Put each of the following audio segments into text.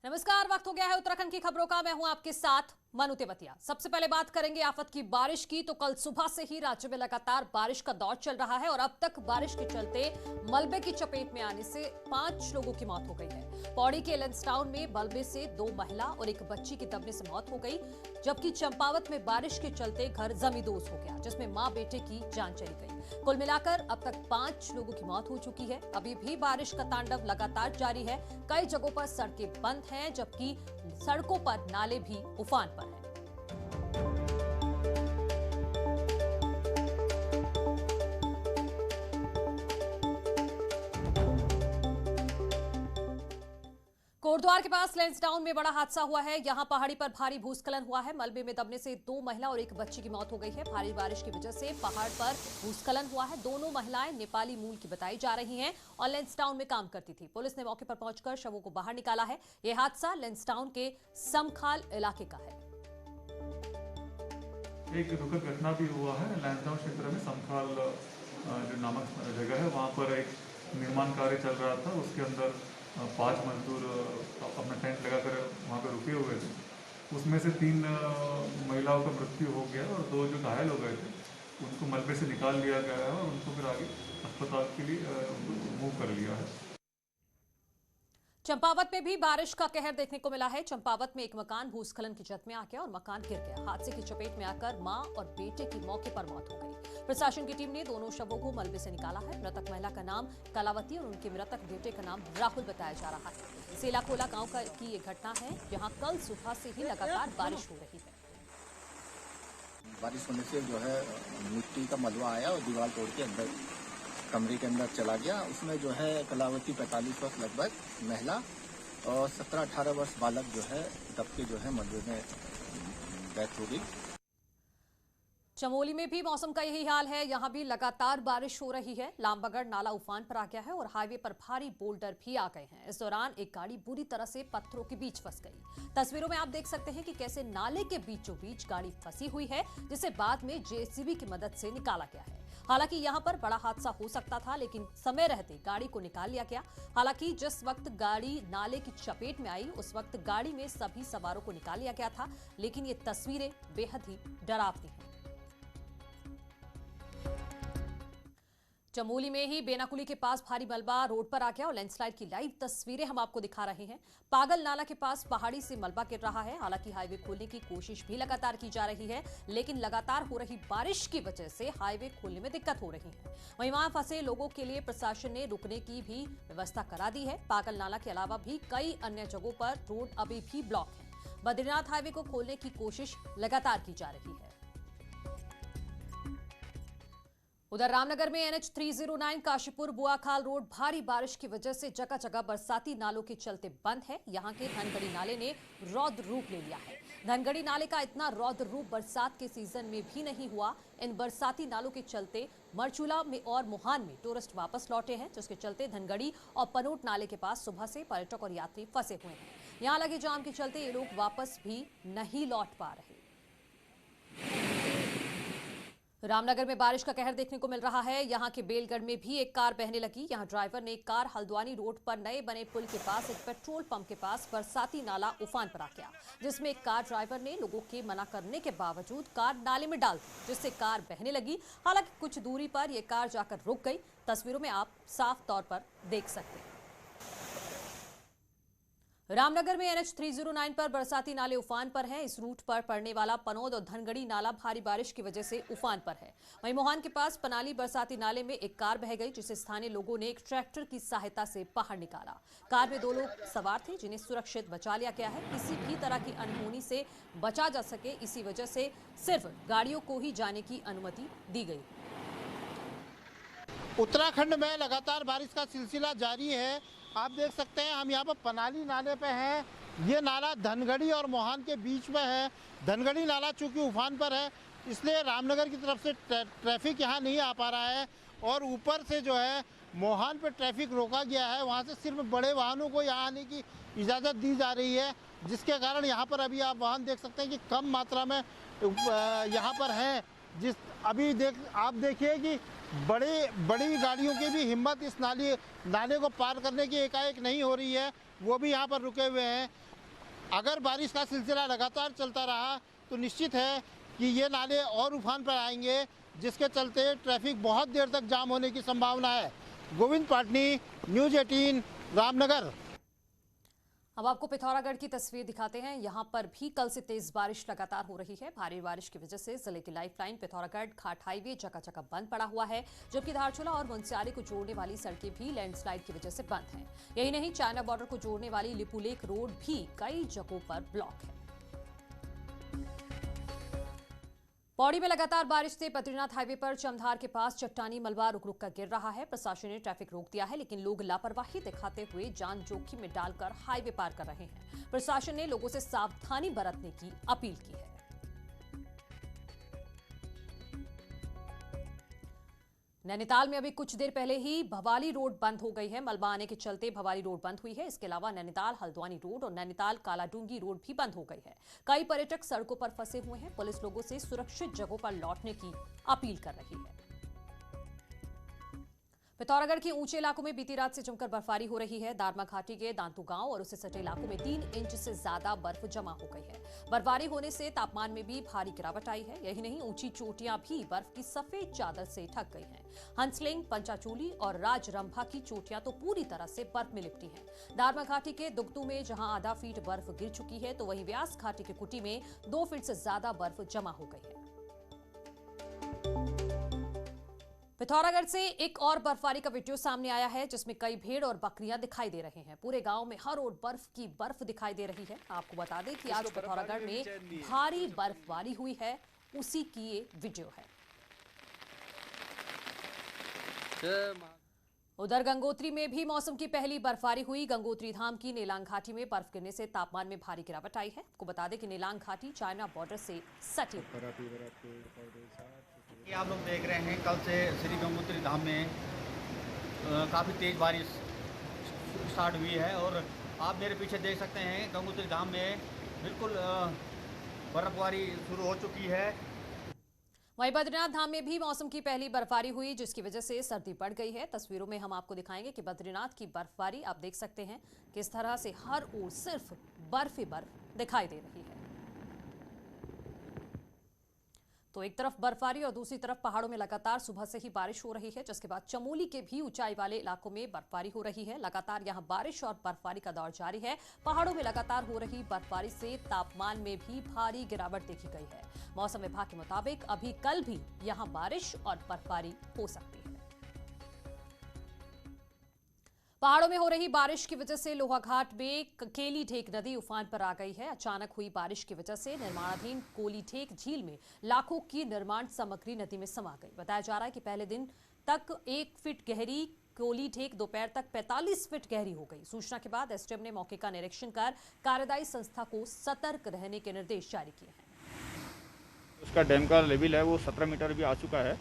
नमस्कार, वक्त हो गया है उत्तराखंड की खबरों का। मैं हूं आपके साथ मनु तेवतिया। सबसे पहले बात करेंगे आफत की बारिश की। तो कल सुबह से ही राज्य में लगातार बारिश का दौर चल रहा है और अब तक बारिश के चलते मलबे की चपेट में आने से 5 लोगों की मौत हो गई है। पौड़ी के एलेंसटाउन में मलबे से 2 महिला और एक बच्ची की दबने से मौत हो गई, जबकि चंपावत में बारिश के चलते घर जमींदोज हो गया, जिसमें मां बेटे की जान चली गई। कुल मिलाकर अब तक 5 लोगों की मौत हो चुकी है। अभी भी बारिश का तांडव लगातार जारी है। कई जगहों पर सड़कें बंद हैं, जबकि सड़कों पर नाले भी उफान पर हैं। कोटद्वार के पास लैंसडाउन में बड़ा हादसा हुआ है। यहां पहाड़ी पर भारी भूस्खलन हुआ है। मलबे में दबने से 2 महिला और एक बच्ची की मौत हो गई है। भारी बारिश की वजह से पहाड़ पर भूस्खलन हुआ है। दोनों महिलाएं नेपाली मूल की बताई जा रही हैं और लैंसडाउन में काम करती थी। पुलिस ने मौके पर पहुंचकर शवों को बाहर निकाला है। यह हादसा लैंसडाउन के समखाल इलाके का है। एक दुखद घटना भी हुआ है लैंसडाउन क्षेत्र में। समखाल जो नामक जगह है, वहाँ पर एक निर्माण कार्य चल रहा था। उसके अंदर 5 मजदूर अपना टेंट लगाकर वहाँ पर रुके हुए थे। उसमें से 3 महिलाओं का मृत्यु हो गया और 2 जो घायल हो गए थे उनको मलबे से निकाल लिया गया है और उनको फिर आगे अस्पताल के लिए मूव कर लिया है। चंपावत में भी बारिश का कहर देखने को मिला है। चंपावत में एक मकान भूस्खलन की जद में आ गया और मकान गिर गया। हादसे की चपेट में आकर मां और बेटे की मौके पर मौत हो गई। प्रशासन की टीम ने दोनों शवों को मलबे से निकाला है। मृतक महिला का नाम कलावती और उनके मृतक बेटे का नाम राहुल बताया जा रहा है। सेलाकोला गांव की ये घटना है, जहां कल सुबह से ही लगातार बारिश हो रही है। बारिश होने से जो है मिट्टी का मलबा आया और दीवार तोड़ के अंदर कमरे के अंदर चला गया। उसमें जो है कलावती 45 वर्ष लगभग महिला और 17-18 वर्ष बालक जो है दबके जो है मलबे में डेथ हो गई। चमोली में भी मौसम का यही हाल है। यहां भी लगातार बारिश हो रही है। लामबगड़ नाला उफान पर आ गया है और हाईवे पर भारी बोल्डर भी आ गए हैं। इस दौरान एक गाड़ी बुरी तरह से पत्थरों के बीच फंस गई। तस्वीरों में आप देख सकते हैं कि कैसे नाले के बीचों बीच गाड़ी फंसी हुई है, जिसे बाद में जेसीबी की मदद से निकाला गया है। हालांकि यहां पर बड़ा हादसा हो सकता था, लेकिन समय रहते गाड़ी को निकाल लिया गया। हालांकि जिस वक्त गाड़ी नाले की चपेट में आई, उस वक्त गाड़ी में सभी सवारों को निकाल लिया गया था। लेकिन ये तस्वीरें बेहद ही डरावनी हैं। चमोली में ही बेनाकुली के पास भारी मलबा रोड पर आ गया और लैंडस्लाइड की लाइव तस्वीरें हम आपको दिखा रहे हैं। पागल नाला के पास पहाड़ी से मलबा गिर रहा है। हालांकि हाईवे खोलने की कोशिश भी लगातार की जा रही है, लेकिन लगातार हो रही बारिश की वजह से हाईवे खोलने में दिक्कत हो रही है। वहीं वहां फंसे लोगों के लिए प्रशासन ने रुकने की भी व्यवस्था करा दी है। पागल नाला के अलावा भी कई अन्य जगहों पर रोड अभी भी ब्लॉक है। बद्रीनाथ हाईवे को खोलने की कोशिश लगातार की जा रही है। उधर रामनगर में NH 309 काशीपुर बुआखाल रोड भारी बारिश की वजह से जगह जगह बरसाती नालों के चलते बंद है। यहां के धनगढ़ी नाले ने रौद्र रूप ले लिया है। धनगढ़ी नाले का इतना रौद्र रूप बरसात के सीजन में भी नहीं हुआ। इन बरसाती नालों के चलते मरचूला में और मोहान में टूरिस्ट वापस लौटे हैं, जिसके चलते धनगढ़ी और पनोट नाले के पास सुबह से पर्यटक और यात्री फंसे हुए हैं। यहां लगे जाम के चलते ये लोग वापस भी नहीं लौट पा रहे। रामनगर में बारिश का कहर देखने को मिल रहा है। यहां के बेलगढ़ में भी एक कार बहने लगी। यहां ड्राइवर ने एक कार हल्द्वानी रोड पर नए बने पुल के पास एक पेट्रोल पंप के पास बरसाती नाला उफान पर आ गया, जिसमें एक कार ड्राइवर ने लोगों के मना करने के बावजूद कार नाले में डाल दी, जिससे कार बहने लगी। हालांकि कुछ दूरी पर यह कार जाकर रुक गई। तस्वीरों में आप साफ तौर पर देख सकते हैं। रामनगर में NH 309 पर बरसाती नाले उफान पर हैं। इस रूट पर पड़ने वाला पनोद और धनगढ़ी नाला भारी बारिश की वजह से उफान पर है। वहीं मोहान के पास पनाली बरसाती नाले में एक कार बह गई, जिसे स्थानीय लोगों ने एक ट्रैक्टर की सहायता से बाहर निकाला। कार में 2 लोग सवार थे, जिन्हें सुरक्षित बचा लिया गया है। किसी भी तरह की अनहोनी से बचा जा सके, इसी वजह से सिर्फ गाड़ियों को ही जाने की अनुमति दी गई। उत्तराखंड में लगातार बारिश का सिलसिला जारी है। आप देख सकते हैं हम यहाँ पर पनाली नाले पे हैं। ये नाला धनगढ़ी और मोहान के बीच में है। धनगढ़ी नाला चूंकि उफान पर है, इसलिए रामनगर की तरफ से ट्रैफिक यहाँ नहीं आ पा रहा है और ऊपर से जो है मोहान पे ट्रैफिक रोका गया है। वहाँ से सिर्फ बड़े वाहनों को यहाँ आने की इजाज़त दी जा रही है, जिसके कारण यहाँ पर अभी आप वाहन देख सकते हैं कि कम मात्रा में यहाँ पर हैं। अभी आप देखिए कि बड़ी गाड़ियों की भी हिम्मत इस नाले को पार करने की एकाएक नहीं हो रही है। वो भी यहाँ पर रुके हुए हैं अगर बारिश का सिलसिला लगातार चलता रहा तो निश्चित है कि ये नाले और उफान पर आएंगे, जिसके चलते ट्रैफिक बहुत देर तक जाम होने की संभावना है। गोविंद पाटनी, न्यूज़ 18, रामनगर। अब आपको पिथौरागढ़ की तस्वीर दिखाते हैं। यहां पर भी कल से तेज बारिश लगातार हो रही है। भारी बारिश की वजह से जिले की लाइफलाइन पिथौरागढ़ घाट हाईवे जगह जगह बंद पड़ा हुआ है, जबकि धारचूला और मुनस्यारी को जोड़ने वाली सड़कें भी लैंडस्लाइड की वजह से बंद हैं। यही नहीं, चाइना बॉर्डर को जोड़ने वाली लिपुलेक रोड भी कई जगहों पर ब्लॉक है। पौड़ी में लगातार बारिश से बद्रीनाथ हाईवे पर चमधार के पास चट्टानी मलबा रुक रुक कर गिर रहा है। प्रशासन ने ट्रैफिक रोक दिया है, लेकिन लोग लापरवाही दिखाते हुए जान जोखिम में डालकर हाईवे पार कर रहे हैं। प्रशासन ने लोगों से सावधानी बरतने की अपील की है। नैनीताल में अभी कुछ देर पहले ही भवाली रोड बंद हो गई है। मलबा आने के चलते भवाली रोड बंद हुई है। इसके अलावा नैनीताल हल्द्वानी रोड और नैनीताल कालाडूंगी रोड भी बंद हो गई है। कई पर्यटक सड़कों पर फंसे हुए हैं। पुलिस लोगों से सुरक्षित जगहों पर लौटने की अपील कर रही है। पिथौरागढ़ के ऊंचे इलाकों में बीती रात से जमकर बर्फबारी हो रही है। दारमा घाटी के दांतू गांव और उससे सटे इलाकों में 3 इंच से ज्यादा बर्फ जमा हो गई है। बर्फबारी होने से तापमान में भी भारी गिरावट आई है। यही नहीं, ऊंची चोटियां भी बर्फ की सफेद चादर से ढक गई हैं। हंसलिंग, पंचाचूली और राजरंभा की चोटियां तो पूरी तरह से बर्फ में लिपटी हैं। दारमा घाटी के दुगतू में जहां आधा फीट बर्फ गिर चुकी है, तो वहीं व्यास घाटी के कुटी में 2 फीट से ज्यादा बर्फ जमा हो गई है। पिथौरागढ़ से एक और बर्फबारी का वीडियो सामने आया है, जिसमें कई भेड़ और बकरियां दिखाई दे रहे हैं। पूरे गांव में हर ओर बर्फ दिखाई दे रही है। आपको बता दें कि आज पिथौरागढ़ में भारी बर्फबारी हुई है, उसी की ये वीडियो है। उधर गंगोत्री में भी मौसम की पहली बर्फबारी हुई। गंगोत्री धाम की नेलांग घाटी में बर्फ गिरने से तापमान में भारी गिरावट आई है। आपको बता दें कि नेलांग घाटी चाइना बॉर्डर से सटी ये आप लोग देख रहे हैं, कल से श्री गंगोत्री धाम में काफ़ी तेज़ बारिश स्टार्ट हुई है और आप मेरे पीछे देख सकते हैं गंगोत्री धाम में बिल्कुल बर्फबारी शुरू हो चुकी है। वहीं बद्रीनाथ धाम में भी मौसम की पहली बर्फबारी हुई, जिसकी वजह से सर्दी बढ़ गई है। तस्वीरों में हम आपको दिखाएंगे कि बद्रीनाथ की बर्फबारी आप देख सकते हैं किस तरह से हर ओर सिर्फ बर्फ ही बर्फ दिखाई दे रही है। तो एक तरफ बर्फबारी और दूसरी तरफ पहाड़ों में लगातार सुबह से ही बारिश हो रही है, जिसके बाद चमोली के भी ऊंचाई वाले इलाकों में बर्फबारी हो रही है। लगातार यहां बारिश और बर्फबारी का दौर जारी है। पहाड़ों में लगातार हो रही बर्फबारी से तापमान में भी भारी गिरावट देखी गई है। मौसम विभाग के मुताबिक अभी कल भी यहां बारिश और बर्फबारी हो सकती है। पहाड़ों में हो रही बारिश की वजह से लोहाघाट में केली ढेक नदी उफान पर आ गई है। अचानक हुई बारिश की वजह से निर्माणाधीन कोली ढेक झील में लाखों की निर्माण सामग्री नदी में समा गई। बताया जा रहा है कि पहले दिन तक 1 फीट गहरी कोली ढेक दोपहर तक 45 फीट गहरी हो गई। सूचना के बाद एसडीएम ने मौके का निरीक्षण कर कार्यदायी संस्था को सतर्क रहने के निर्देश जारी किए हैं। उसका डैम का लेवल है वो 17 मीटर भी आ चुका है।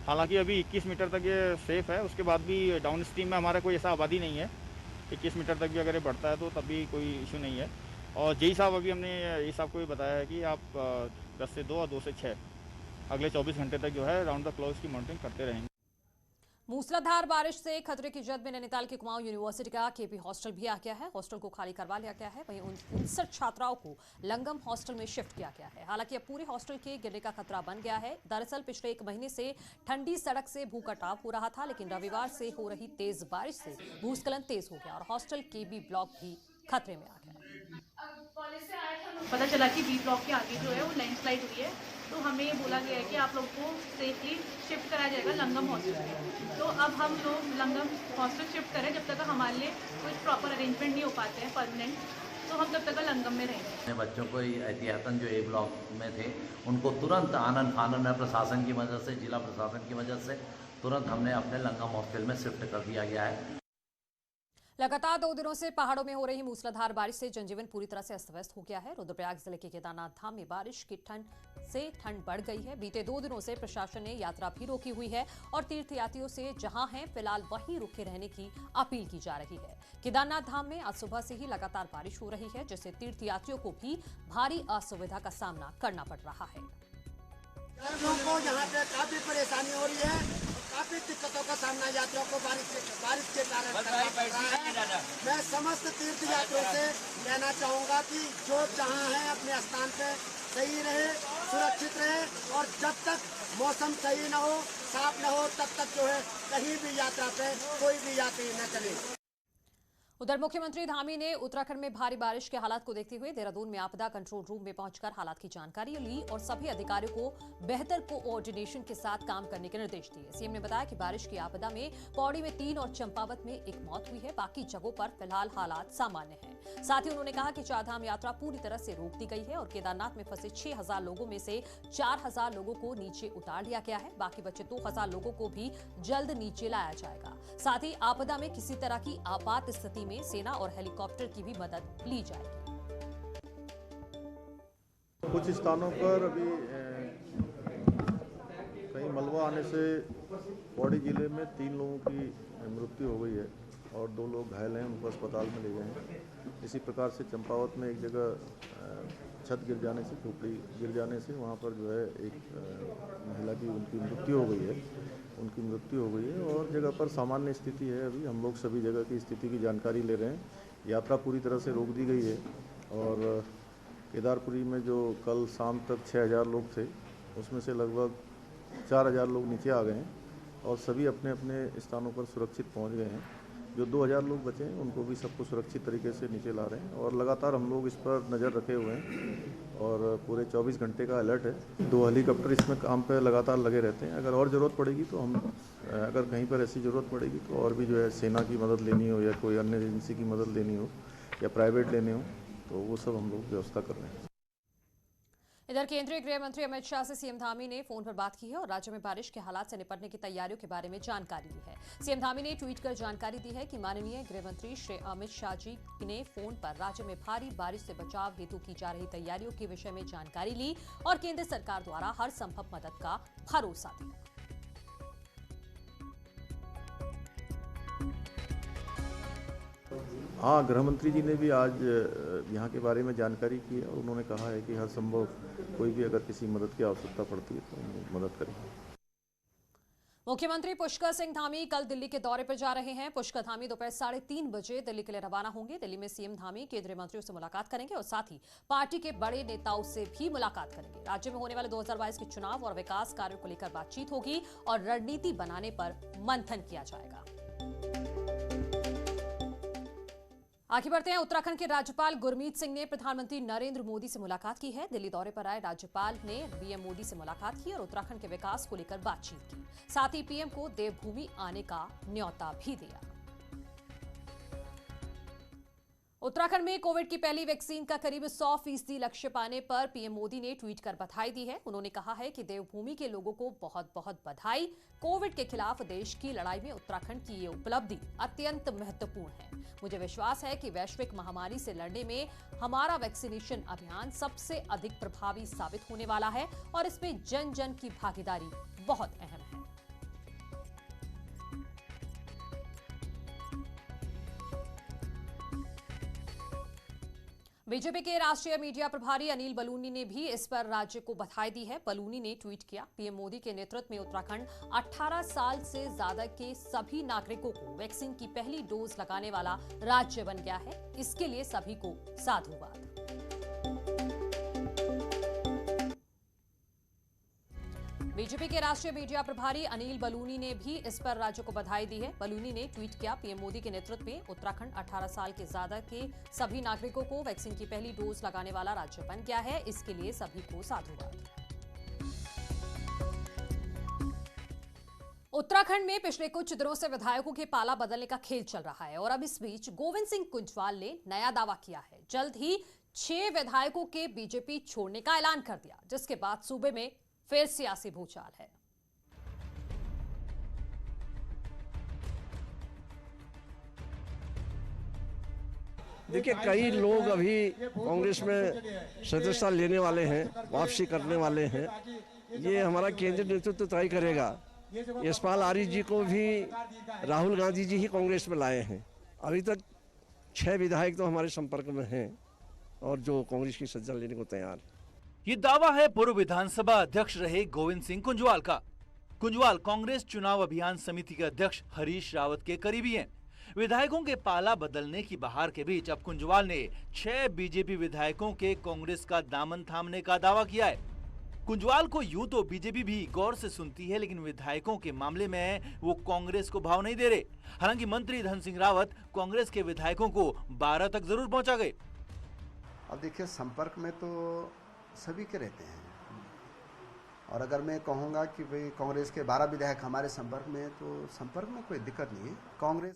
हालांकि अभी 21 मीटर तक ये सेफ है। उसके बाद भी डाउन स्ट्रीम में हमारा कोई ऐसा आबादी नहीं है। 21 मीटर तक भी अगर ये बढ़ता है तो तब भी कोई इशू नहीं है। और जेई साहब अभी हमने ये साहब को भी बताया है कि आप 10 से 2 और 2 से 6 अगले 24 घंटे तक जो है राउंड द क्लॉक की मॉनिटरिंग करते रहेंगे। मूसलाधार बारिश से खतरे की जद में नैनीताल के कुमाऊं यूनिवर्सिटी का केपी हॉस्टल भी आ गया है। हॉस्टल को खाली करवा लिया गया है। वहीं 59 छात्राओं को लंगम हॉस्टल में शिफ्ट किया गया है। हालांकि अब पूरे हॉस्टल के गिरने का खतरा बन गया है। दरअसल पिछले 1 महीने से ठंडी सड़क से भू कटाव हो रहा था, लेकिन रविवार से हो रही तेज बारिश से भूस्खलन तेज हो गया और हॉस्टल केबी ब्लॉक भी खतरे में आ गया। पता चला कि बी ब्लॉक के आगे जो है वो लैंडस्लाइड हुई है, तो हमें ये बोला गया है कि आप लोग को सेफली शिफ्ट कराया जाएगा लंगम हॉस्टल में। तो अब हम लोग लंगम हॉस्टल शिफ्ट करें, जब तक हमारे लिए कुछ प्रॉपर अरेंजमेंट नहीं हो पाते हैं परमानेंट, तो हम तब तक लंगम में रहेंगे। बच्चों को एहतियातन जो ए ब्लॉक में थे उनको तुरंत आनन फानन प्रशासन की मदद से, जिला प्रशासन की मदद से तुरंत हमने अपने लंगम हॉस्टल में शिफ्ट कर दिया गया है। लगातार 2 दिनों से पहाड़ों में हो रही मूसलाधार बारिश से जनजीवन पूरी तरह से अस्त व्यस्त हो गया है। रुद्रप्रयाग जिले के केदारनाथ धाम में बारिश की ठंड बढ़ गई है। बीते 2 दिनों से प्रशासन ने यात्रा भी रोकी हुई है और तीर्थयात्रियों से जहां हैं फिलहाल वहीं रुके रहने की अपील की जा रही है। केदारनाथ धाम में आज सुबह से ही लगातार बारिश हो रही है, जिससे तीर्थयात्रियों को भी भारी असुविधा का सामना करना पड़ रहा है। लोगों को यहाँ पे काफी परेशानी हो रही है, काफी दिक्कतों का सामना यात्रियों को बारिश के कारण करना पड़ रहा है। मैं समस्त तीर्थ यात्रियों से कहना चाहूँगा कि जो जहाँ है अपने स्थान पे सही रहे, सुरक्षित रहे और जब तक मौसम सही न हो, साफ न हो, तब तक जो है कहीं भी यात्रा पे कोई भी यात्री न चले। उधर मुख्यमंत्री धामी ने उत्तराखंड में भारी बारिश के हालात को देखते हुए देहरादून में आपदा कंट्रोल रूम में पहुंचकर हालात की जानकारी ली और सभी अधिकारियों को बेहतर कोऑर्डिनेशन के साथ काम करने के निर्देश दिए। सीएम ने बताया कि बारिश की आपदा में पौड़ी में 3 और चंपावत में 1 मौत हुई है। बाकी जगहों पर फिलहाल हालात सामान्य हैं। साथ ही उन्होंने कहा कि चारधाम यात्रा पूरी तरह से रोक दी गई है और केदारनाथ में फंसे 6000 लोगों में से 4000 लोगों को नीचे उतार लिया गया है। बाकी बचे 2000 लोगों को भी जल्द नीचे लाया जाएगा। साथ ही आपदा में किसी तरह की आपात स्थिति में सेना और हेलीकॉप्टर की भी मदद ली जाएगी। कुछ स्थानों पर अभी कहीं मलबा आने से पौड़ी जिले में 3 लोगों की मृत्यु हो गई है और 2 लोग घायल हैं, उनको अस्पताल में ले गए हैं। इसी प्रकार से चंपावत में एक जगह छत गिर जाने से, झोपड़ी गिर जाने से वहाँ पर जो है एक महिला की उनकी मृत्यु हो गई है और जगह पर सामान्य स्थिति है। अभी हम लोग सभी जगह की स्थिति की जानकारी ले रहे हैं। यात्रा पूरी तरह से रोक दी गई है और केदारपुरी में जो कल शाम तक 6000 लोग थे, उसमें से लगभग 4000 लोग नीचे आ गए हैं और सभी अपने अपने स्थानों पर सुरक्षित पहुंच गए हैं। जो 2000 लोग बचे हैं उनको भी सबको सुरक्षित तरीके से नीचे ला रहे हैं और लगातार हम लोग इस पर नज़र रखे हुए हैं और पूरे 24 घंटे का अलर्ट है। 2 हेलीकॉप्टर इसमें काम पे लगातार लगे रहते हैं। अगर और ज़रूरत पड़ेगी तो हम अगर कहीं पर ऐसी ज़रूरत पड़ेगी तो और भी जो है सेना की मदद लेनी हो या कोई अन्य एजेंसी की मदद लेनी हो या प्राइवेट लेने हो तो वो सब हम लोग व्यवस्था कर रहे हैं। इधर केंद्रीय गृह मंत्री अमित शाह से सीएम धामी ने फोन पर बात की है और राज्य में बारिश के हालात से निपटने की तैयारियों के बारे में जानकारी ली है। सीएम धामी ने ट्वीट कर जानकारी दी है कि माननीय गृह मंत्री श्री अमित शाह जी ने फोन पर राज्य में भारी बारिश से बचाव हेतु की जा रही तैयारियों के विषय में जानकारी ली और केंद्र सरकार द्वारा हर संभव मदद का भरोसा दिया। हाँ, गृह मंत्री जी ने भी आज यहाँ के बारे में जानकारी की है और उन्होंने कहा है कि हर संभव कोई भी अगर किसी मदद की आवश्यकता पड़ती है तो हम मदद करेंगे। मुख्यमंत्री पुष्कर सिंह धामी कल दिल्ली के दौरे पर जा रहे हैं। पुष्कर धामी दोपहर 3:30 बजे दिल्ली के लिए रवाना होंगे। दिल्ली में सीएम धामी केंद्रीय मंत्रियों से मुलाकात करेंगे और साथ ही पार्टी के बड़े नेताओं से भी मुलाकात करेंगे। राज्य में होने वाले 2022 के चुनाव और विकास कार्यों को लेकर बातचीत होगी और रणनीति बनाने पर मंथन किया जाएगा। आगे बढ़ते हैं। उत्तराखंड के राज्यपाल गुरमीत सिंह ने प्रधानमंत्री नरेंद्र मोदी से मुलाकात की है। दिल्ली दौरे पर आए राज्यपाल ने पीएम मोदी से मुलाकात की और उत्तराखंड के विकास को लेकर बातचीत की। साथ ही पीएम को देवभूमि आने का न्योता भी दिया। उत्तराखंड में कोविड की पहली वैक्सीन का करीब 100% लक्ष्य पाने पर पीएम मोदी ने ट्वीट कर बधाई दी है। उन्होंने कहा है कि देवभूमि के लोगों को बहुत बहुत बधाई। कोविड के खिलाफ देश की लड़ाई में उत्तराखंड की ये उपलब्धि अत्यंत महत्वपूर्ण है। मुझे विश्वास है कि वैश्विक महामारी से लड़ने में हमारा वैक्सीनेशन अभियान सबसे अधिक प्रभावी साबित होने वाला है और इसमें जन जन की भागीदारी बहुत अहम है। बीजेपी के राष्ट्रीय मीडिया प्रभारी अनिल बलूनी ने भी इस पर राज्य को बधाई दी है। बलूनी ने ट्वीट किया, पीएम मोदी के नेतृत्व में उत्तराखंड 18 साल से ज्यादा के सभी नागरिकों को वैक्सीन की पहली डोज लगाने वाला राज्य बन गया है। इसके लिए सभी को साधुवाद। बीजेपी के राष्ट्रीय मीडिया प्रभारी अनिल बलूनी ने भी इस पर राज्य को बधाई दी है। बलूनी ने ट्वीट किया, पीएम मोदी के नेतृत्व में उत्तराखंड 18 साल के ज्यादा के सभी नागरिकों को वैक्सीन की पहली डोज लगाने वाला राज्य बन गया है। इसके लिए सभी को साधुवाद। उत्तराखंड में पिछले कुछ दिनों से विधायकों के पाला बदलने का खेल चल रहा है और अब इस बीच गोविंद सिंह कुंजवाल ने नया दावा किया है। जल्द ही 6 विधायकों के बीजेपी छोड़ने का ऐलान कर दिया, जिसके बाद सूबे में फिर सियासी भूचाल है। देखिए, कई लोग अभी कांग्रेस में सदस्यता लेने वाले हैं, वापसी करने वाले हैं। ये हमारा केंद्रीय नेतृत्व तय करेगा। यशपाल आर्य जी को भी राहुल गांधी जी ही कांग्रेस में लाए हैं। अभी तक 6 विधायक तो हमारे संपर्क में हैं और जो कांग्रेस की सदस्यता लेने को तैयार है। ये दावा है पूर्व विधानसभा अध्यक्ष रहे गोविंद सिंह कुंजवाल का। कुंजवाल कांग्रेस चुनाव अभियान समिति के अध्यक्ष हरीश रावत के करीबी हैं। विधायकों के पाला बदलने की बहार के बीच अब कुंजवाल ने 6 बीजेपी विधायकों के कांग्रेस का दामन थामने का दावा किया है। कुंजवाल को यूं तो बीजेपी भी गौर से सुनती है, लेकिन विधायकों के मामले में वो कांग्रेस को भाव नहीं दे रहे। हालांकि मंत्री धन सिंह रावत कांग्रेस के विधायकों को 12 तक जरूर पहुंचा गए। अब देखिए, संपर्क में तो सभी के रहते हैं, और अगर मैं कहूँगा कि भाई कांग्रेस के 12 विधायक हमारे संपर्क में हैं, तो संपर्क में कोई दिक्कत नहीं है। कांग्रेस